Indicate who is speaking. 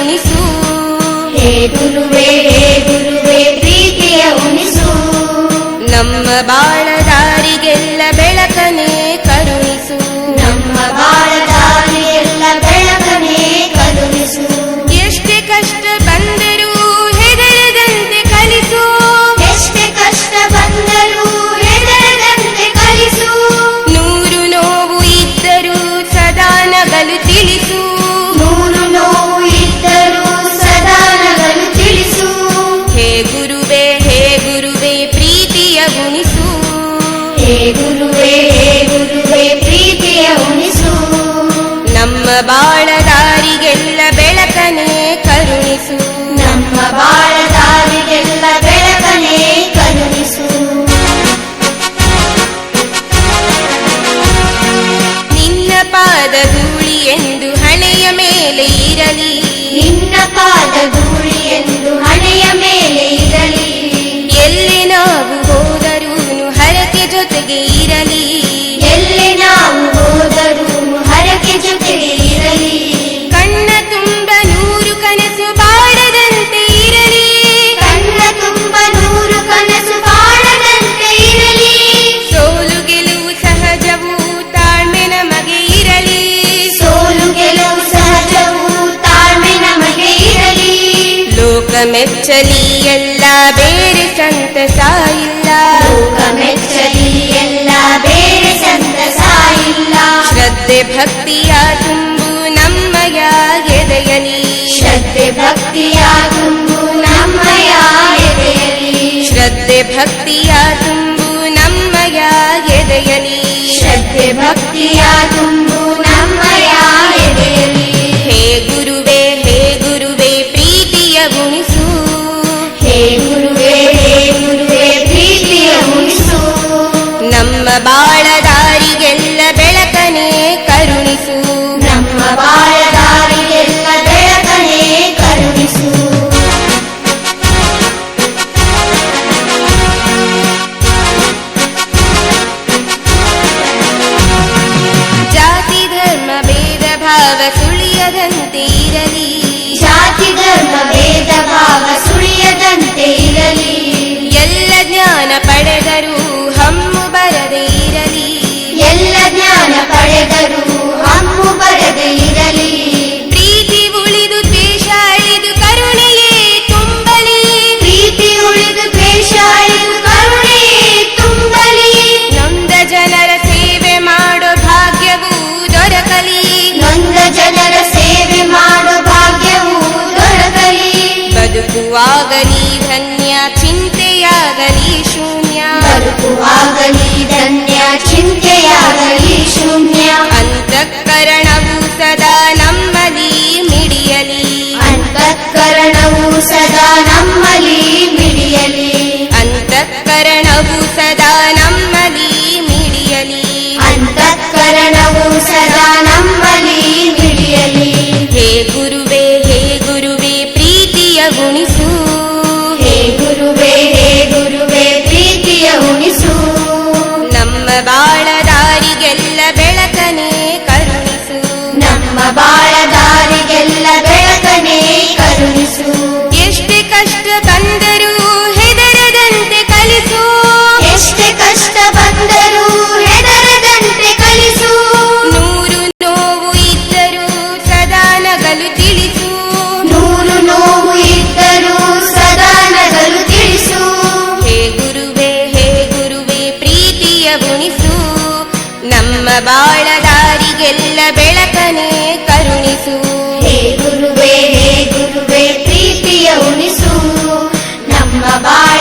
Speaker 1: ಉಣಿಸು.
Speaker 2: ಹೇ ಗುರುವೇ ಪ್ರೀತಿಯ ಉಣಿಸು.
Speaker 1: ನಮ್ಮ ಬಾಳ ದಾರಿಗೆಲ್ಲ ಬೆಳಕನೆ ಕರುಣಿಸು.
Speaker 2: ನಮ್ಮ ಬಾಳ ದಾರಿಗೆಲ್ಲ ಬೆಳಕನೆ ಕರುಣಿಸು.
Speaker 1: ಎಷ್ಟೇ ಕಷ್ಟ ಬಂದರೂ ಹೆದರದಂತೆ ಕಲಿಸು.
Speaker 2: ಎಷ್ಟೇ ಕಷ್ಟ ಬಂದರೂ ಹೆದರದಂತೆ ಕಲಿಸು.
Speaker 1: ನೂರು ನೋವು ಇದ್ದರೂ ಸದಾ ನಗಲು ತಿಳಿಸು.
Speaker 2: ನೂರು ನೋವು ಇದ್ದರೂ ಸದಾ ನಗಲು ತಿಳಿಸು.
Speaker 1: ಹೇ ಗುರುವೇ ಪ್ರೀತಿಯ ಉಣಿಸು.
Speaker 2: ಹೇ ಗುರುವೇ ಪ್ರೀತಿಯ ಉಣಿಸು.
Speaker 1: ನಮ್ಮ ಬಾಳ ದಾರಿಗೆಲ್ಲ ಬೆಳಕನೆ ಕರುಣಿಸು.
Speaker 2: ನಮ್ಮ ಬಾಳ ದಾರಿಗೆಲ್ಲ ಬೆಳಕನೆ ಕರುಣಿಸು.
Speaker 1: ನಿನ್ನ ಪಾದ ಧೂಳಿ ಎಂದು ಹಣೆಯ ಮೇಲೆ ಇರಲಿ.
Speaker 2: ನಿನ್ನ ಪಾದ ಧೂಳಿ ಎಂದು ಹಣೆಯ ಮೇಲೆ ಇರಲಿ.
Speaker 1: ಎಲ್ಲಿ ನಾವು ಹೋದರೂನು ಹರಕೆ ಜೊತೆಗೆ ಇರಲಿ.
Speaker 2: ಎಲ್ಲಿ ನಾವು ಹೋದರೂ ಹರಕೆ ಜೊತೆಗೆ ಇರಲಿ.
Speaker 1: ಕಣ್ಣ ತುಂಬ ನೂರು ಕನಸು ಬಾಡದಂತೆ ಇರಲಿ.
Speaker 2: ಕಣ್ಣ ತುಂಬ ನೂರು ಕನಸು ಬಾಳದಂತೆ ಇರಲಿ.
Speaker 1: ಸೋಲು ಗೆಲುವು ಸಹಜವು ತಾಳ್ಮೆ ನಮಗೆ ಇರಲಿ.
Speaker 2: ಸೋಲು ಗೆಲುವು ಸಹಜವು ತಾಳ್ಮೆ ನಮಗೆ ಇರಲಿ.
Speaker 1: ಲೋಕ ಮೆಚ್ಚಲಿ ಎಲ್ಲ ಬೇರೆ ಸಂತಸ ಇಲ್ಲ.
Speaker 2: ಲೋಕ ಮೆಚ್ಚಲಿ ಎಲ್ಲ ಬೇರೆ ಸಂತಸ ಇಲ್ಲ.
Speaker 1: ಶ್ರದ್ಧೆ ಭಕ್ತಿಯ ತುಂಬು ನಮ್ಮಯ ಎದೆಯಲಿ.
Speaker 2: ಶ್ರದ್ಧೆ ಭಕ್ತಿಯ ತುಂಬು ನಮ್ಮಯ ಎದೆಯಲಿ.
Speaker 1: ಶ್ರದ್ಧೆ ಭಕ್ತಿಯ ತುಂಬು ನಮ್ಮಯ ಎದೆಯಲಿ.
Speaker 2: ಶ್ರದ್ಧೆ ಭಕ್ತಿಯ ತುಂಬು ನಮ್ಮಯ ಎದೆಯಲಿ.
Speaker 1: ಹೇ ಗುರುವೇ ಪ್ರೀತಿಯ ಉಣಿಸು.
Speaker 2: ಹೇ ಗುರುವೇ ಪ್ರೀತಿಯ ಉಣಿಸು.
Speaker 1: ನಮ್ಮ ಬಾಳ ದಾರಿಗೆಲ್ಲ ಬೆಳಕನೆ ಕರುಣಿಸು.
Speaker 2: ನಮ್ಮ ಬಾಳ ದಾರಿಗೆಲ್ಲ ಬೆಳಕನೆ ಕರುಣಿಸು.
Speaker 1: ಜಾತಿ ಧರ್ಮ ಭೇದ ಭಾವ ಸುಳಿಯದಂತೆ ಇರಲಿ.
Speaker 2: ಜಾತಿ ಧರ್ಮ ಭೇದ ಭಾವ ಸುಳಿಯದಂತೆ ಇರಲಿ.
Speaker 1: ಎಲ್ಲ ಜ್ಞಾನ ಪಡೆದರೂ ಹಮ್ಮು ಬರದೆ ಇರಲಿ.
Speaker 2: ಎಲ್ಲ ಜ್ಞಾನ ಪಡೆದರೂ ಹಮ್ಮು ಬರದೆ ಇರಲಿ.
Speaker 1: ಪ್ರೀತಿ ಉಳಿದು ದ್ವೇಷ ಅಳಿದು ಕರುಣೆಯೇ ತುಂಬಲಿ.
Speaker 2: ಪ್ರೀತಿ ಉಳಿದು ದ್ವೇಷ ಅಳಿದು ಕರುಣೆಯೇ ತುಂಬಲಿ.
Speaker 1: ನೊಂದ ಜನರ ಸೇವೆ ಮಾಡೋ ಭಾಗ್ಯವೂ ದೊರಕಲಿ.
Speaker 2: ನೊಂದ ಜನರ ಸೇವೆ ಮಾಡೋ ಭಾಗ್ಯವು ದೊರಕಲಿ.
Speaker 1: ಬದುಕುವಾಗಲಿ ಧನ್ಯ ಚಿಂತೆಯಾಗಲಿ ಶೂನ್ಯ.
Speaker 2: ಬದುಕುವಾಗಲಿ ಧನ್ಯ ಚಿಂತೆಯಾಗಲಿ ಶೂನ್ಯ.
Speaker 1: ಅಂತಃಕರಣವು ಸದಾ ನಮ್ಮಲ್ಲಿ ಮಿಡಿಯಲಿ.
Speaker 2: ಅಂತಃಕರಣವು ಸದಾ ನಮ್ಮಲ್ಲಿ ಮಿಡಿಯಲಿ.
Speaker 1: ಅಂತಃಕರಣವು ಸದಾ ನಮ್ಮಲ್ಲಿ ಮಿಡಿಯಲಿ.
Speaker 2: ಅಂತಃಕರಣವು ಸದಾ ನಮ್ಮಲ್ಲಿ ಮಿಡಿಯಲಿ.
Speaker 1: ಹೇ ಗುರುವೇ ಪ್ರೀತಿಯ ಉಣಿಸು.
Speaker 2: ಹೇ ಗುರುವೇ ಪ್ರೀತಿಯ ಉಣಿಸು.
Speaker 1: ನಮ್ಮ ಬಾಳ ದಾರಿಗೆಲ್ಲ ಬೆಳಕನೆ ಕರುಣಿಸು.
Speaker 2: ನಮ್ಮ ಬಾಳ ದಾರಿಗೆಲ್ಲ ಬೆಳಕನೆ ಕರುಣಿಸು.
Speaker 1: ಎಷ್ಟೇ ಕಷ್ಟ ಬಂದರೂ ಹೆದರದಂತೆ ಕಲಿಸು.
Speaker 2: ಎಷ್ಟೇ ಕಷ್ಟ ಬಂದರೂ ಹೆದರದಂತೆ ಕಲಿಸು.
Speaker 1: ನೂರು ನೋವು ಇದ್ದರೂ ಸದಾ ನಗಲು ತಿಳಿಸು.
Speaker 2: ನೂರು ನೋವು ಇದ್ದರೂ ಸದಾ ನಗಲು ತಿಳಿಸು.
Speaker 1: ಹೇ ಗುರುವೇ ಪ್ರೀತಿಯ ಉಣಿಸು. ನಮ್ಮ ಬಾಳ ದಾರಿಗೆಲ್ಲ ಬೆಳಕನೆ ಕರುಣಿಸು.
Speaker 2: ಹೇ ಗುರುವೇ ಪ್ರೀತಿಯ ಉಣಿಸು. ನಮ್ಮ ಬಾಳ